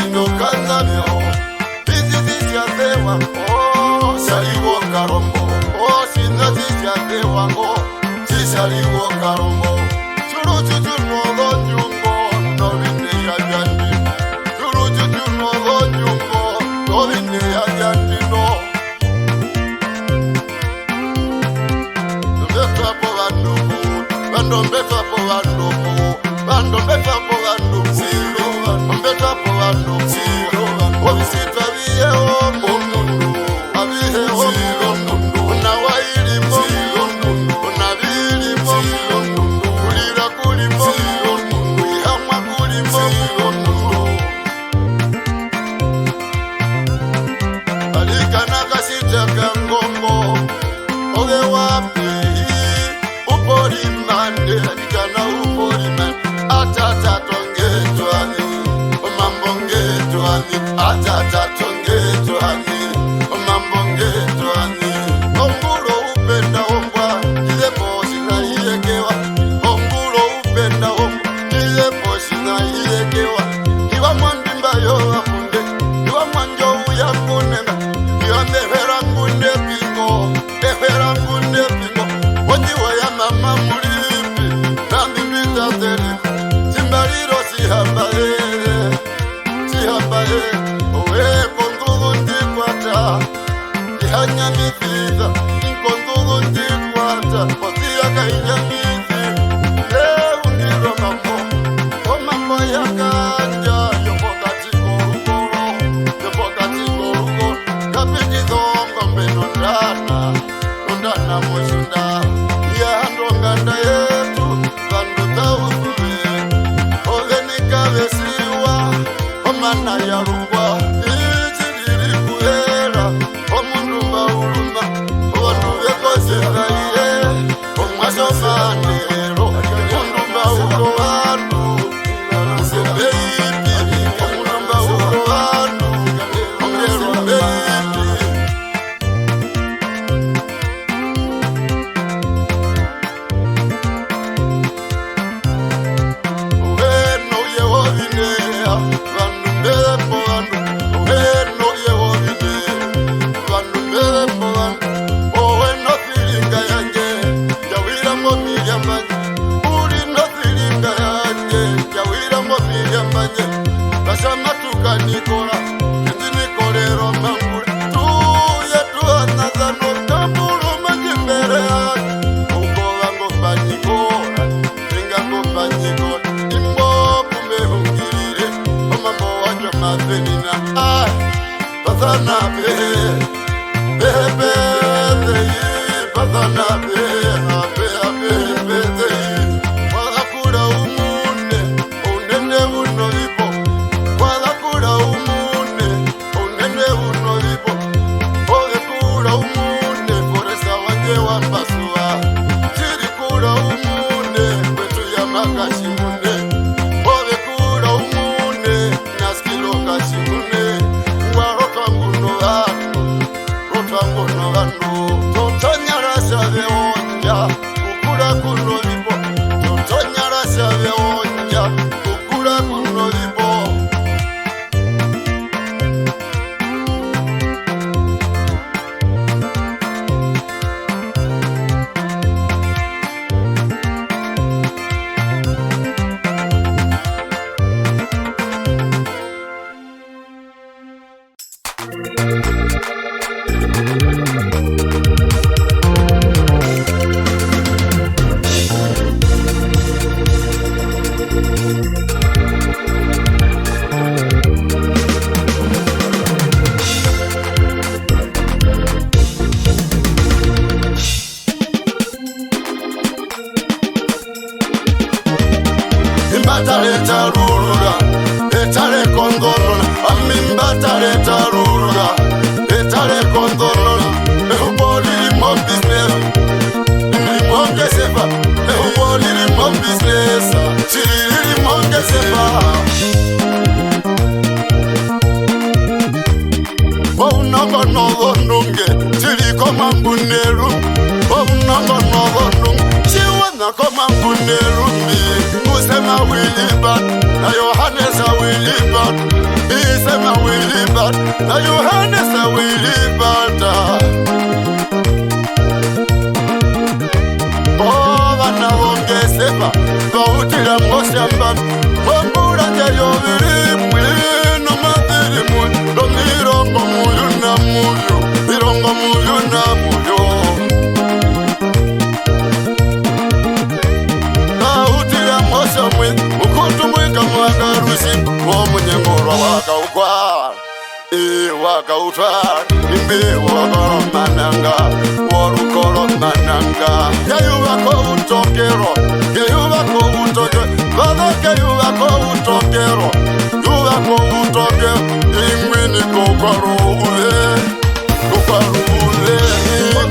Inokazamio, Bizi ya Dewa, oh, Shaliwo Karombo, oh, Sinati ya Dewa, oh, Shaliwo Karombo, Churu Chuchu no Nyungo, no Vinde ya Yandi, Churu Chuchu no Nyungo, no Vinde ya Yandi, no. Mbeta po vanduku, vando mbeta po vanduku, vando mbeta po vanduku, mbeta po vanduku, wavisita viye o mundu, avihe o mundu, unawaili mundu, unavili mundu, kulira kuli mundu, kuihamwa kuli mundu. Alikana kasita kangongo, oge wapi, upori mande, alikana upori mande, atata tongetwani, omambongetwani, atata tongetwani, omambongetwani. Omburo upenda ombwa, ile posi na iyekewa, omburo upenda ombwa, ile posi na iyekewa. Iwa mwandimba yo akunde, iwa mwanjo uyakunena, iwa mehera ngunde pingo, mehera ngunde pingo. Ojiwa ya mama mulipi, nami mbita tele, simbaliro sihambae, owe kondugu ndikwata, ihanya mithiza, kondugu ndikwata, posia kainya mithi, undiro mambo, o mambo ya kanja, yopo kati koruko, kapiti zongo mbeno ndana moshunda, ya ndonganda yetu, kanduta usuwe, ogenika besiwa, omana ya rungwa, ichiriri kuhera, omundu mauluma, obandu bekoseka iye, omwaso manero, omundu maulo wanu, sebeipi, omundu maulo wanu, omero beipi. Ueno yewo vinea, vandu mbepo vandu, ueno yewo vinea, vandu mbepo vandu, ueno filinga yanje, jawira momilia manje, ulino filinga yanje, jawira momilia manje, basama tukanikola, kiti nikolero mangule, tuye tuanazano, kabulu majimbere yanje, uko wango banyikola, finga kubanyikola, imbo kumehungirire, omambo wanjo mazenina, ah, bazana be, bazana be, wakakura umune, unene uno vipo, wakakura umune, unene uno vipo, wakakura umune, foresa wanje wambasua, chirikura umune, kwetu ya makashimune, wakakura umune, naskilo kashimune, waroka nguno vanu, rota nguno vanu, totanyarasha veonja, kukura kuno vipo, totanyarasha veonja, kukura kuno vipo. Imbatare tarurura, etare kondorona, amimbatare tarurura, etare kondorona, ehuboli limon business, limon gesefa, ehuboli limon business, chiri limon gesefa. Waunaga nogo nunge, chiri koma mbuneru, waunaga nogo nunge, chiwana koma mbuneru mi, Musema wilibat, na Yohannes wilibat. isema wilibata na Yohanesa wilibata bana bongeseba bautira mosamba bambura njayo birimwe no madirimu no mirongo muyo na muyo mirongo muyo na muyo bautira mosamwe ukutumwe kamwagarusi wo munyengorwa wakaukwa wakautwa imbe wakoromananga warukoronananga yayubako utokero yayubako utokero vadake yubako utokero yubako utokero ingwini kokwarule kokwarule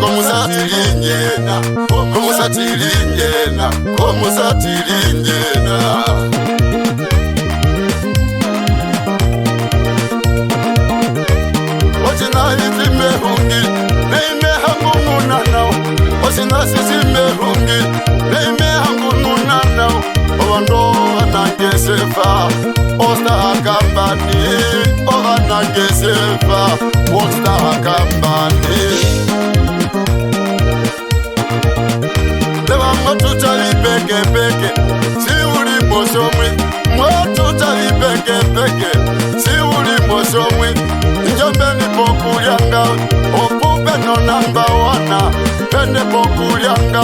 komusatilinyena komusatilinyena komusatilinyena Osinasizimehungi neimehangununanao Ovando vanangesefa Osta hakambani Ovanangesefa Osta hakambani Leva motutali peke peke Si uli mosomwi Motutali peke peke Si uli mosomwi Njombeni pokulianga Opupe no number one Pende pokulianga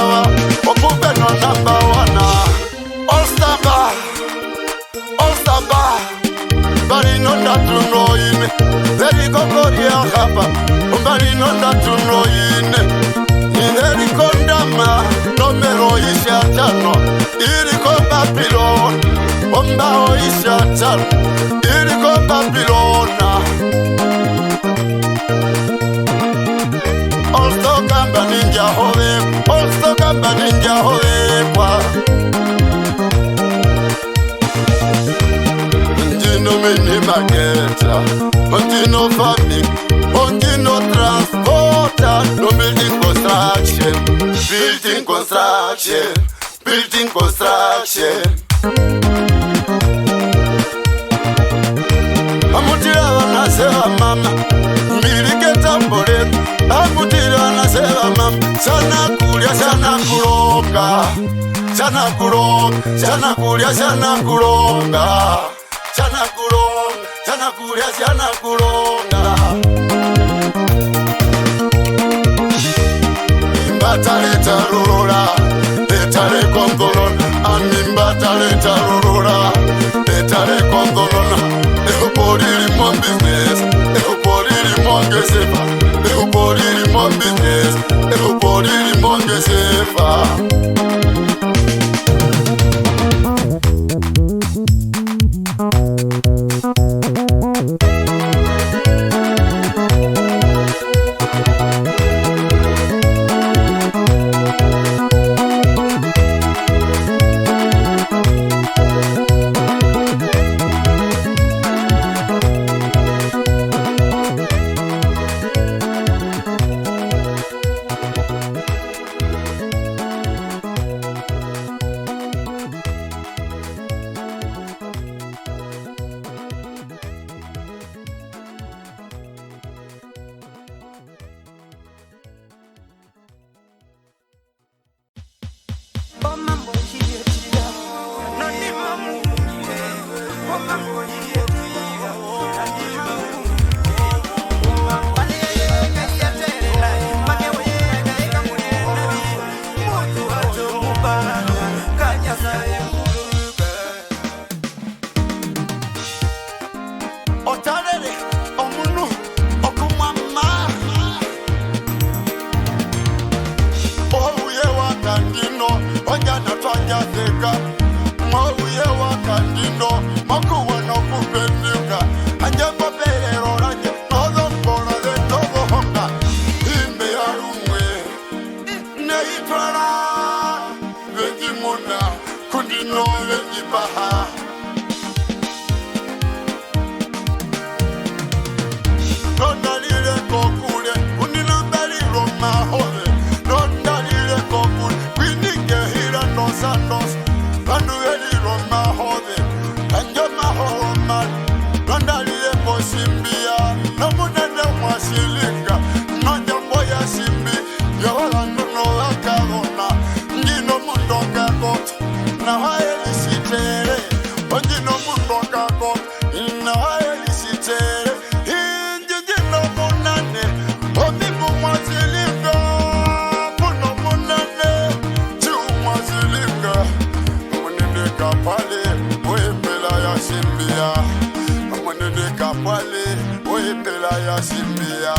Opupe no number one All stamba Bari no ndatu no ine Veri kokori ahapa Bari no ndatu no ine Nideri kondama Nomero isha tano Iriko Babylon Ombao isha tano Iriko Babylona Also kamba ninja hove kwa Njino mini mageta Njino farming Njino transporter No building construction Building construction Building construction Amutira wanasema mama Milike tambore Amutira wanasema mama Sana kulia sana kulonga Sana kulonga Sana kulia sana kulonga Sana kulonga Sana kulia sana kulonga Imbata leta rurura Leta le kondolona Animbata leta rurura Leta le kondolona Ekopodiri mon business Ekopodiri mon gesefa Ekopodiri mon business Ekopodiri mon gesefa simbia no munene mwasilinga no nyambo ya simbi yawala no akagona ngino mundo kakota na haeli sitere ngino mundo kakota na haeli sitere ngino munene omibu mwasilinga puno munene tu mwasilinga munene kapale wembela ya simbia munene kapale wembela ya simbia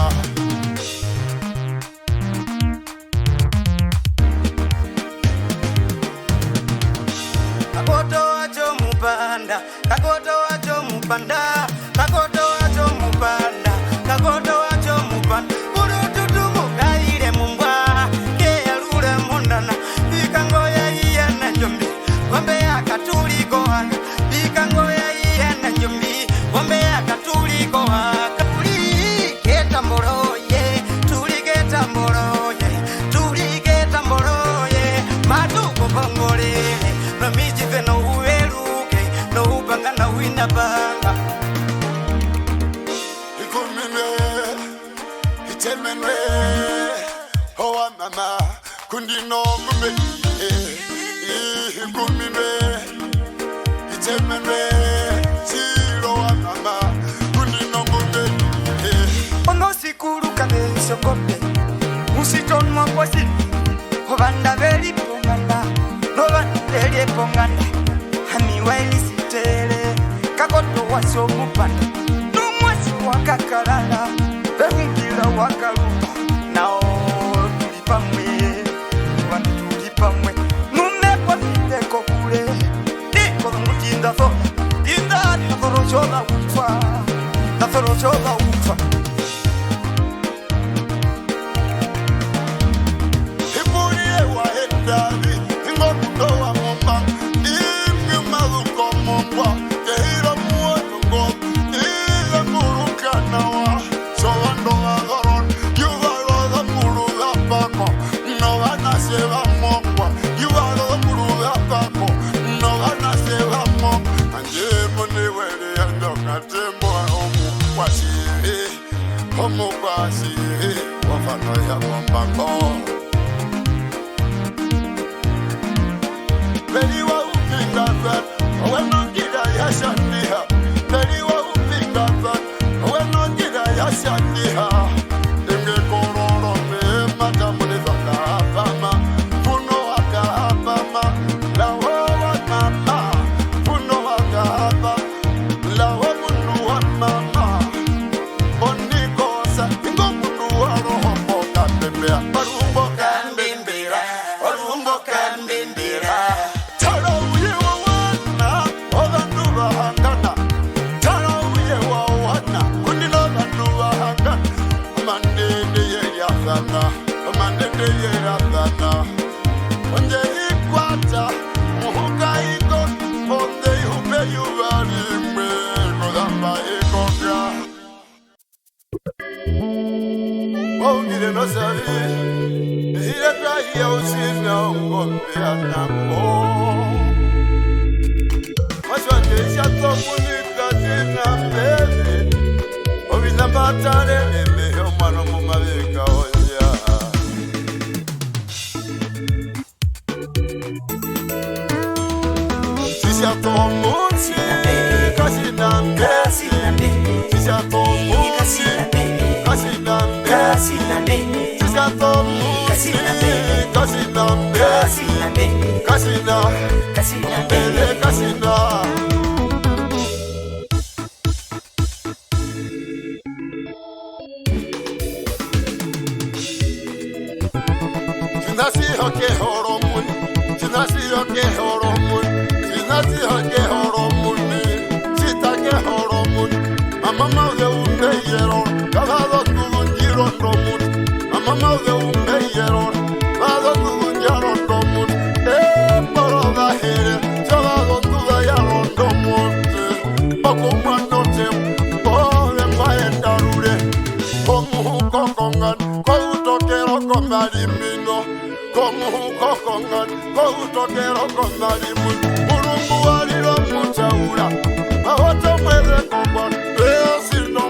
Kakoto wacho mupanda, kakoto wacho mupanda, kakoto wacho mupanda, kakoto wacho mupanda. Urututu mugaire mumbwa, keyalule mundana, bikango ya iya na njombi, wambe akatuli gohanga, bikango ya iya na njombi, wambe akatuli gohanga. Tuli geta mboroye, tuli geta mboroye, tuli geta mboroye, maduko bangolele. No mijive no ueruke, no upanga na wina banga. Ikuminwe, itemenwe, owa mama, kundi no mume. Ikuminwe, itemenwe, siro wa mama, kundi no mume. Ono sikuru kane sokope, musiton mwakwasi, obanda veri ponganda. No one very ponganda, hami waili sitere, kakoto waso mupanda, no mwasi wakakarala, behungila wakalupa, nao tulipamwe, wanu tulipamwe, numepo niteko kule, niko mutinda thola, tinda nakorochola ufa, nakorochola ufa. Iburie wa endavi, ingomundo wa momba, imi maluko momba, kehiro muonungo, ile muruka nawa, so ando agoron, yuvaro da muru da pako, no gana se va momba, yuvaro da muru da pako, no gana se va momba, anje mone wele ando katembo omu kwasi, wafano ya momba ko. Beliwa upinga that, weno gida ya shandiha. Beliwa upinga that, weno gida ya shandiha. Inge kororo me matamune zaka hapama, puno waka hapama, la wawa mama, puno waka hapa, la wamunu wa mama. Onikosa, ingo munu wa roho mboka tembea, barumbo kandimbira, barumbo kandimbira. No sabía, y le traía un signo, un golpe al amor. Mas eu deixa tua bonita de na bebê, ouvi na batalha, meu mano, uma vez olha. Se já tomou, se casina, se já tomou, se casina, se já tomou, casina, casina. Nasi hoke horomun, nasi hoke horomun, nasi hoke horomun, sita ke horomun. Mama de unde yeron, cada dos giro romun. Mama de unde yeron, cada dos giro romun. Poro da here, cada dos yaron romun. Poco mano te, pore maendarure. Como kokongan, kouto kero komarimino. Como kokongan, kouto kero komarimun. Urumbu aliro muchaura, ahoto muere kombon, veo si no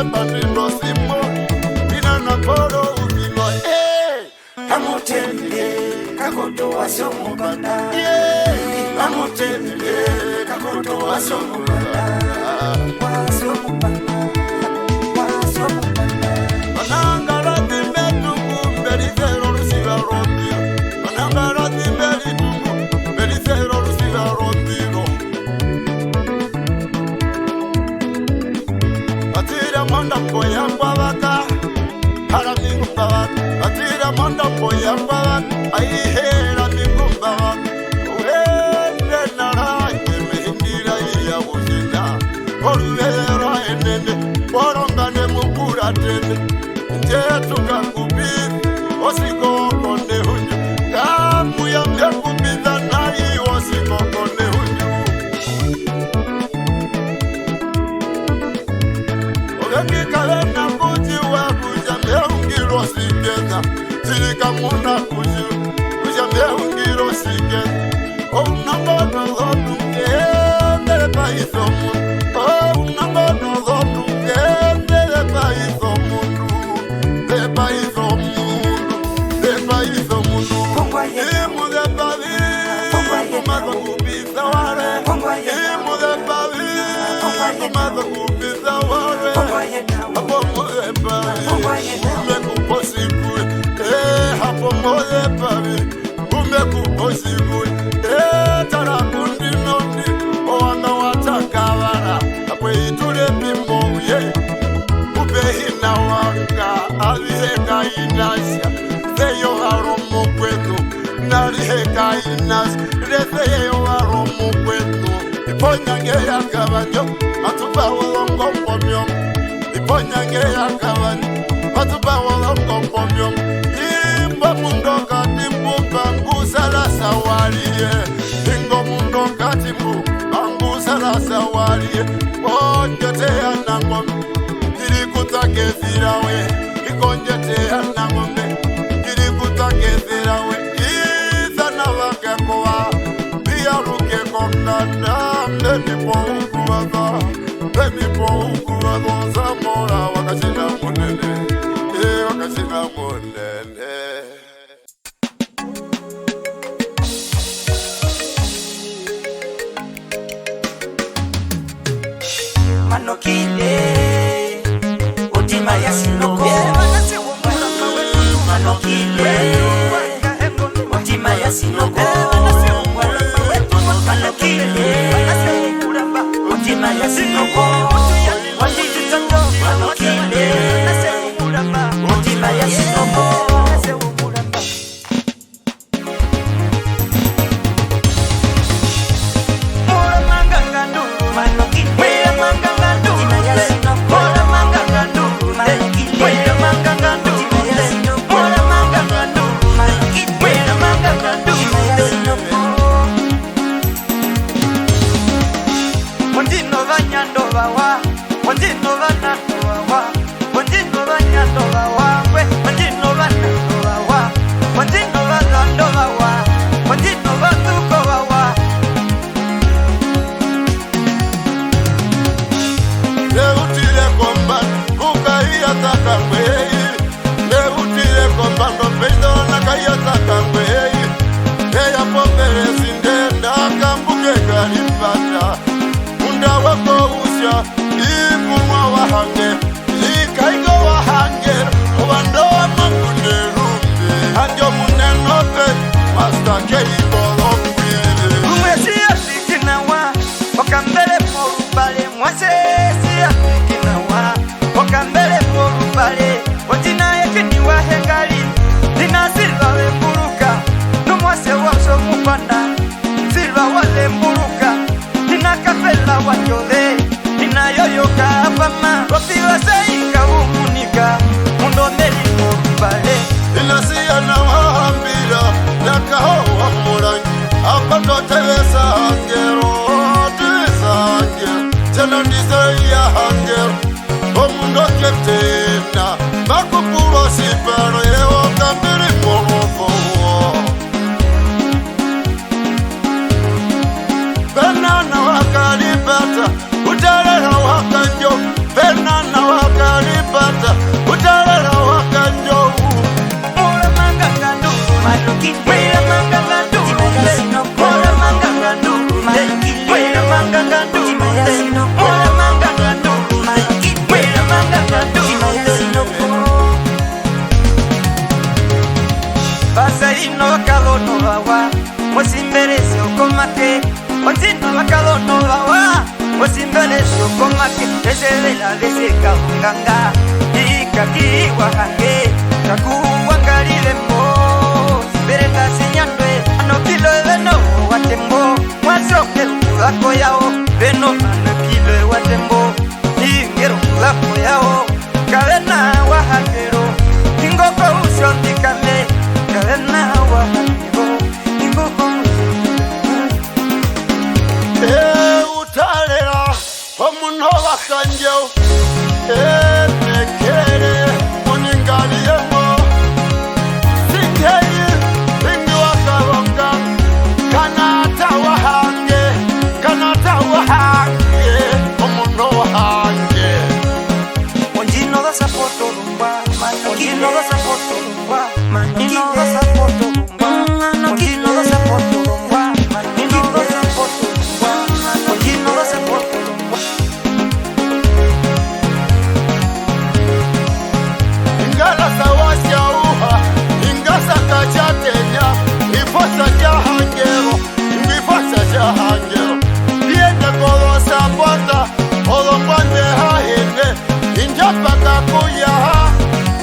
bandino simo Bina na koro uvino Kamutende kakoto wasomo banda Kamutende kakoto wasomo banda Wasomo banda Wasomo banda Anangara timbetu kumbelizero lusiva rondiro Anangara timbelitu kumbelizero lusiva rondiro Atira manda mboya mbavaka Haramingu mbavaka Atira manda mboya mbavaka Aihera mingu mbavaka Uende naranye mehindira iya uzina Oruvera enende Borongane mukura tende Njetu kakubiri Osiko konde hunju Kamu ya mekubitha nari Osiko konde hunju Ogeki kalena kuji wakuja meungiro sikeza Sirika muna kuji Kuja meungiro sikeza Unangono zotu Ndele paiso mundu Unangono zotu Ndele paiso mundu Ndele paiso mundu Ndele paiso mundu Imu de pavi Kumazo kupisa ware Imu de pavi Kumazo kupisa ware Hapo mode pavi Umekuposibu Hapo mode pavi Umekuposibu Tarakundi nondi Owana watakavara Apwe itule bimbo ye Ubehina wanga Aliheka inasya Zeyo haromo kwetu Nariheka inasya Rezeyo haromo kwetu Iponyange ya kabanyo Atuba walongo pomyo Iponyange ya kabanyo Atuba walongo pomyo Imba mundo katimbu Bangusa la sawarie Ingo mundo katimbu Bangusa la sawarie Onjetea na ngombe Irikutake zirawe Ikonjetea na ngombe Irikutake zirawe Izana wake kwa Biaruke kongana Mbenipo ukuwaza Mbenipo ukuwaza Zamora wakashina munene Wakashina munene Manokile Utima ya sinoko Manokile Utima ya sinoko Manokile Utima ya sinoko Manokile Utima ya sinoko Benana wakalipata, utalera wakanjo, benana wakalipata. Onzino bakalono bawa Osimberese okomake Onzino bakalono bawa Osimberese okomake Ezebela beseka unganga Ikakiwa hange Kakuwangalile mbo Bereka sinyandwe Ano kilo eveno watembo Mwasoke ulako yao Beno ano kilo watembo Ingero ulako yao Kalena wahakero Ingoko ushondikame Kalena wahakero Ingoko utalera Omuno wakanjeo Mekere Muningaliyemo Singeye Ingi wakawonga Kanata wahange Omuno wahange Onjino da sapoto rumba Onjino da sapoto rumba Onjino da sapoto rumba Onjino da sapoto rumba Onjino da sapoto rumba Onjino da sapoto rumba Ingala sawasya uha Ingasa kachatenya Ifosa jahangero Ifosa jahangero Diende kolosa ponda Olongwande haine Injapaka kuyaha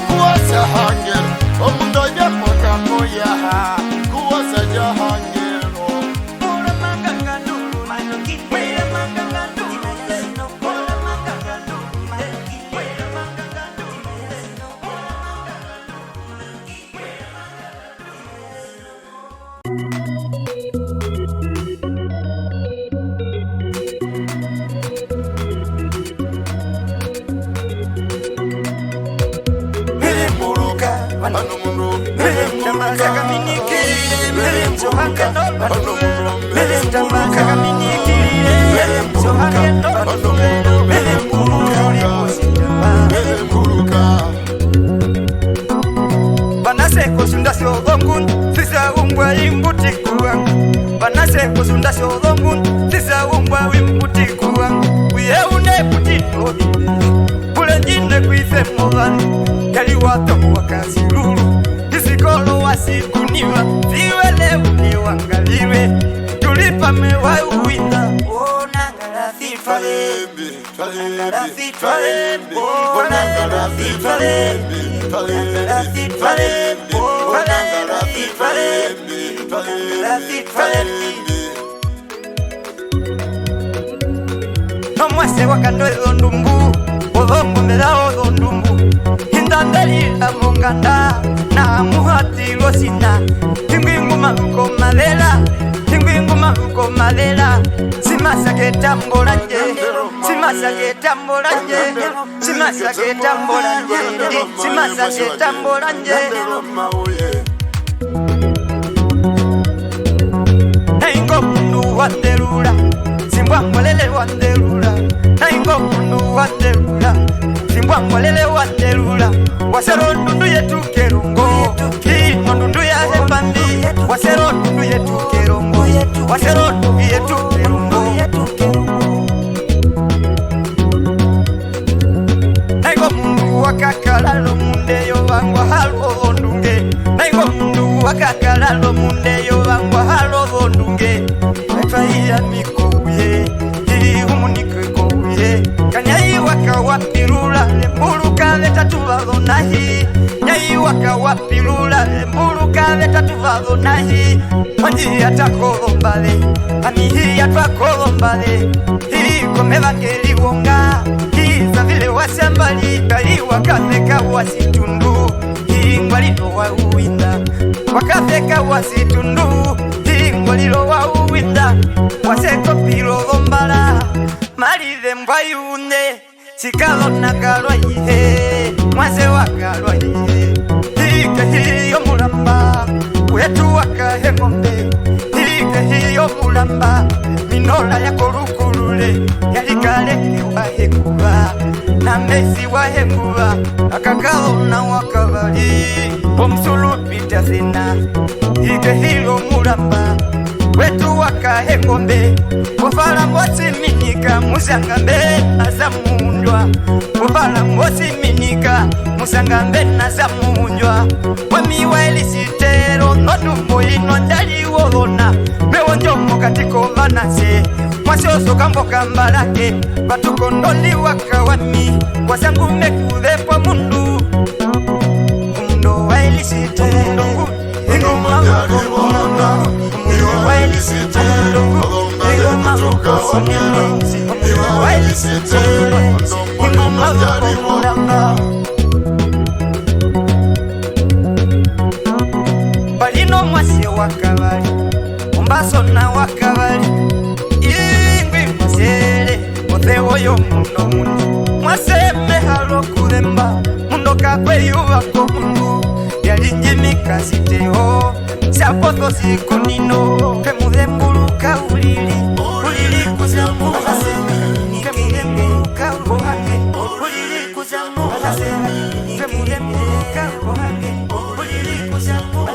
Kuwasa hangero Omundo japaka kuyaha Kuwasa jahangero Ora mangangandu Manoki Wera mangangandu Ora mangangandu Manoki Wera mangangandu Banase kusunda shodongun Sisa umbwa imbuti kuang Banase kusunda shodongun Sisa umbwa imbuti kuang Uye une puti tobi Pule njine kuise mobani Yali watu wakasi lulu Isikolo wasikuniwa Ziwele uniwangaliwe Tulipa mewa uwina Onangara fifalembi Onangara fifalembi Onangara fifalembi Onangara fifalembi Onangara fifalembi Onangara fifalembi Nomwese wakando edondumbu Odongo medao odondumbu Hindandelila monganda Na muhati losina Tinguingu maluko malela Tinguingu maluko malela Simasa ketambolanje Simasa ketambolanje Simasa ketambolanje Simasa ketambolanje Naingo mundu wanderula Simbwa mwalele wanderula Naingo mundu wanderula Simbwa mwalele wanderula Wasero ndundu yetu kerungo Hino ndundu ya hepandi Wasero ndundu yetu kerungo Wasero ndundu yetu kerungo Naigo mundu wakakalalo mundeyo Wangwa halo ondunge Naigo mundu wakakalalo mundeyo Wangwa halo ondunge Naifahia mikuye Hii humunike kuye Kanyayi waka wapirula Lemburuka leta tuvalo nahi Nyayi waka wapirula Lemburuka leta tuvalo nahi Wanji atakolombale Amihi atakolombale Hii komeva keli wonga Hii zavile wasambali Kali wakafeka wasitundu Hii ngwalilo wa uwinda Wakafeka wasitundu Hii ngwalilo wa uwinda Waseko pilo vombala Malive mbwayune Sikalo nakalwa ihe Mwase wakalwa ihe Hike hiyo mulamba Wetu wakahe ngombe Hike hiyo mulamba Minola ya korukulule Yalikale kiwahe kuwa Na mesi wahe kuwa Akakalo na wakabali Pomsulu pita sena Hike hiyo mulamba Wetu wakahe ngombe Wafala mwosi minika Musangambe asa mundwa Wafala mwosi minika Musangambe asa mundwa Wamiwa elisitero Notu ino ndali wona mewonjo mukatiko manase mwasoso kamboka mbalake batukondoli wakawami wasangu mekudepo mundu mundo wailisite mundu ingoma wona mundo wailisite mundu ingoma wona mundo wailisite ingoma wona balino mwase wakabali umbaso na wakabali ingwi mwasele othewo yo mundo mundi mwaseme halo kudemba mundo kakwe yubako mundu yalinjimika siteo sapoto sikonino kemudembuluka ulili kuzamu kemudembuluka bohake ulili kuzamu kemudembuluka bohake ulili kuzamu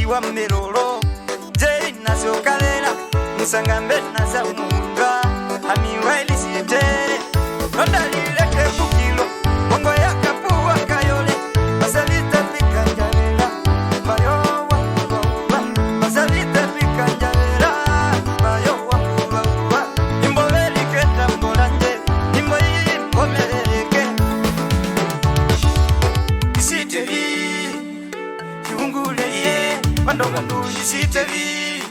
wa miroro Jei nasio kalera Musangambe nasa umunga Hamiwa ilisiete Nondalile kebukilo Mongo ya kapuwa kayole Basalita pikanjarela Mayo wa Basalita pikanjarela Mandoga nduyisiteli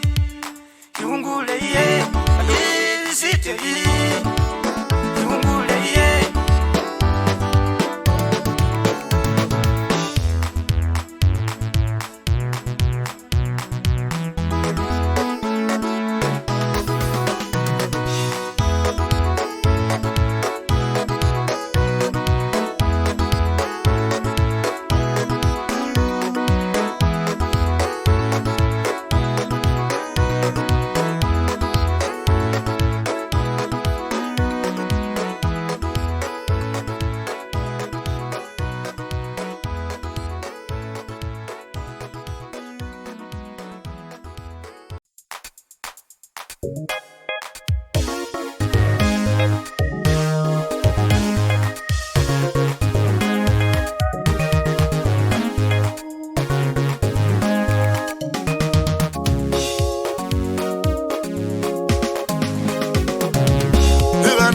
Kiungule ye Yisiteli Kiungule ye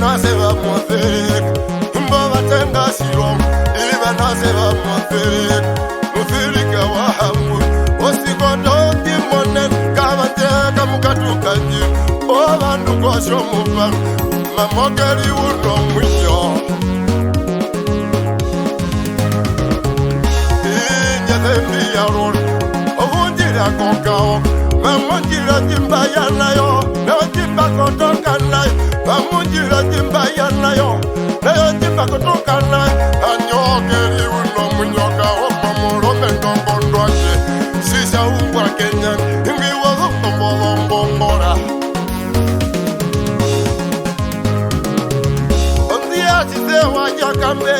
Nase va mover, mbaba tenga siro, iba nase va mover, mufirika wa hamu, osikoto kimonen, kamate kamukatukaji, oba ndukosho mupa, mamokeri uno mwinyo. Inja tembi ya rol, ovunjira kokao, mamonjira jimbaya nayo, neojimba kotoka nayo, mamunjira jimbaya nayo, neojimba kotoka nayo, anyogeri uno munyoka, opamurome ndongondwaje, sisa umbwa Kenya, ingiwa zumbongora. Ondia sisewa yakambe,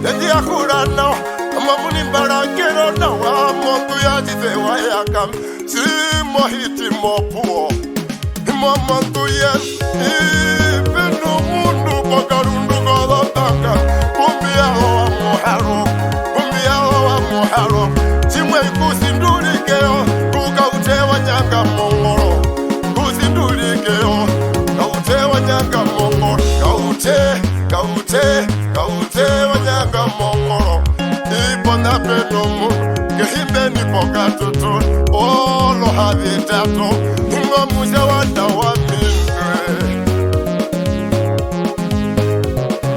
nendia kurano, amamuni barakero na wa mongu ya sisewa yakambe, simo hiti mopuo. Mamantu yes, ibinu mundu bakarundu godotaka, kumbia wa muharo, chimwe kusindurikeo, kukautewa nyanga mongoro, kusindurikeo, kautewa nyanga mongoro, kautewa nyanga mongoro, ipona peno mundu, kehimbe nipo katutu, olo habitato, Musa wanda wa minwe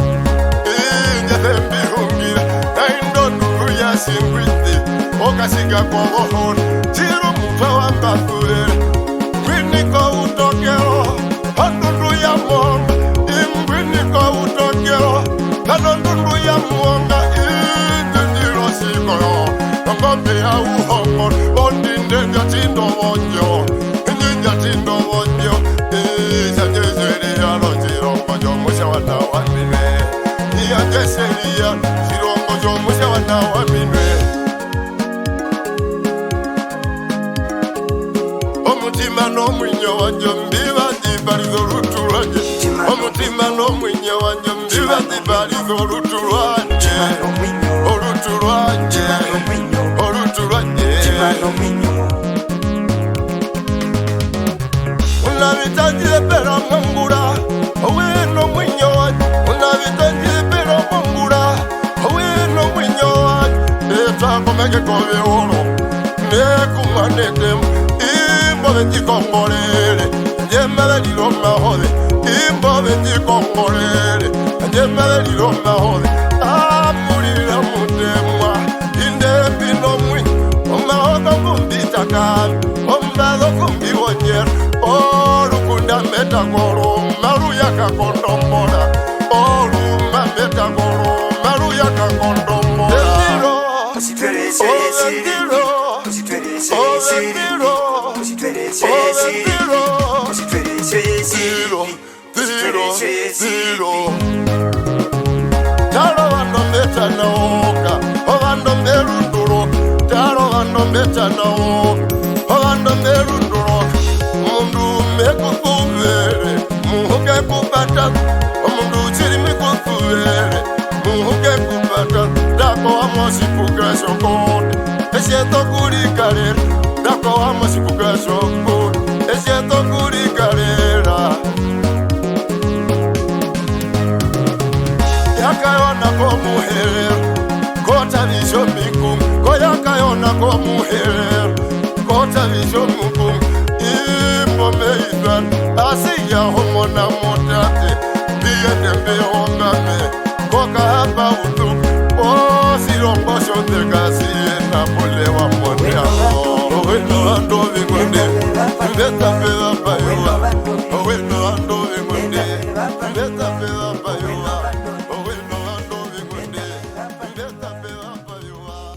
Inja tembi hungira Naindo nuru ya singwiti Okasiga kwa wohon Chiru muta wa mbafurere Mwiniko utokero Handundu ya mwonga Imwiniko utokero Handundu ya mwonga Inja njiro sikoyo Nambambe ya uhongor Ondinde ya chindo wonyo Tindo wonyo, Sanjeseria, Sirongo, Jomushawana, one minute. Nianjeseria, Sirongo, Jomushawana, one minute. Omutima no mwinyo wanjo, mbiva dibari zoruturaje. Omutima no mwinyo wanjo, mbiva dibari zoruturaje. Oruturaje, oruturaje. Unavitanjile pera mangura, oweno mwinyo, unavitanjile pera mangura, oweno mwinyo, eta komeke kove oro, nekumanete, imbo benji kongorele, njemele lilo mahode, imbo benji kongorele, njemele lilo mahode, amulila mutemwa, inde pino mwi, omahoga kumbita kami, ombado kumbi wonyer, Orukunda metagoro, maruya kakondombora. Oruma metagoro, maruya kakondombora. Taro vando meta naoka, ovando merunduro. Taro vando meta naoka, ovando merunduro. Mundu mekufuvere, muhuke kupata. Mundu chiri mekufuvere, muhuke kupata. Dako amosi puka shokode, esieto kuri karera. Dako amosi puka shokode, esieto kuri karera. Yakayona komuherero, kota nisho mikum. Koyakayona komuherero, na motate ndiye tembe ongame koka hapa utu o silombo shote kasi na pole wa mwende ako wendo ando vikunde ndeta pela payua wendo ando vikunde ndeta pela payua wendo ando vikunde ndeta pela payua.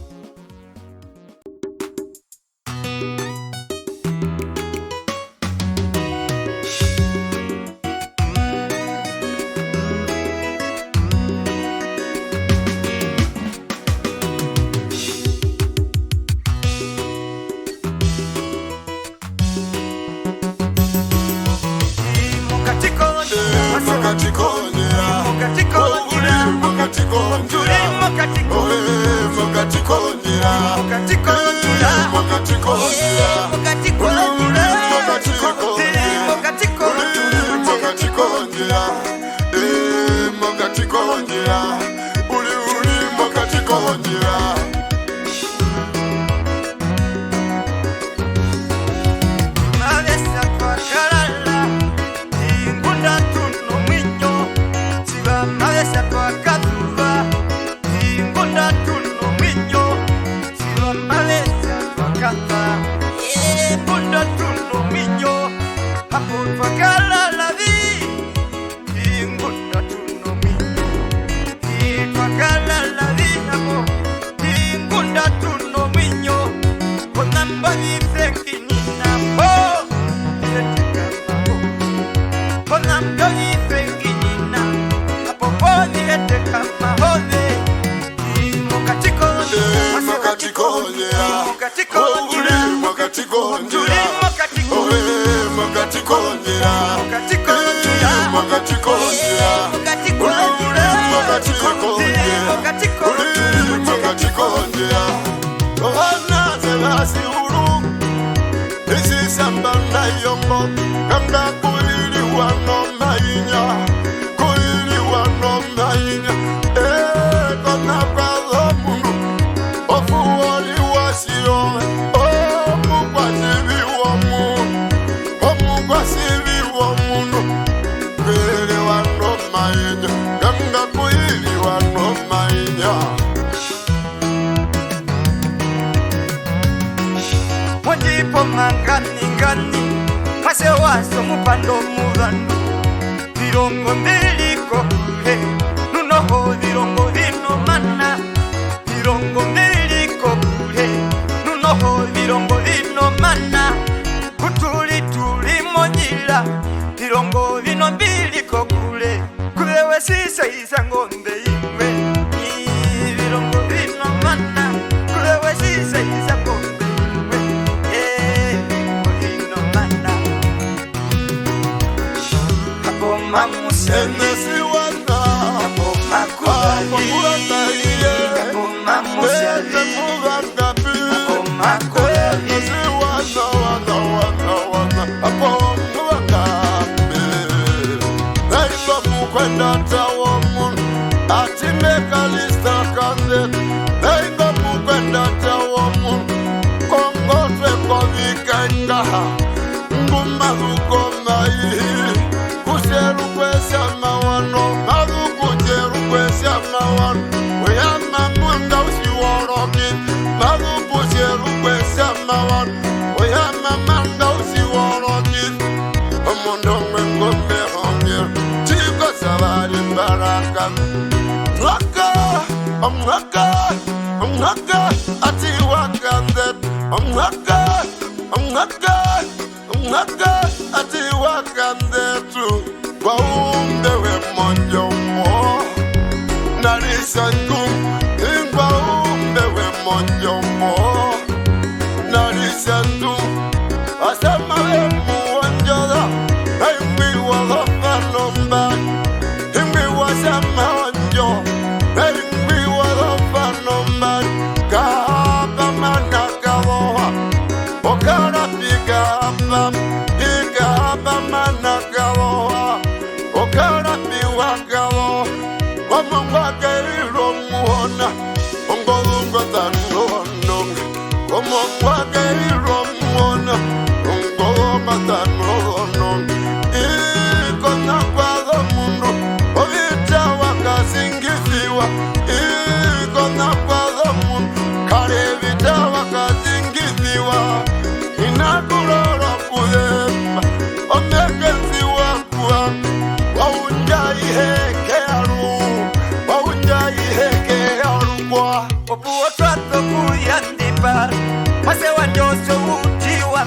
Con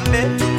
Kambe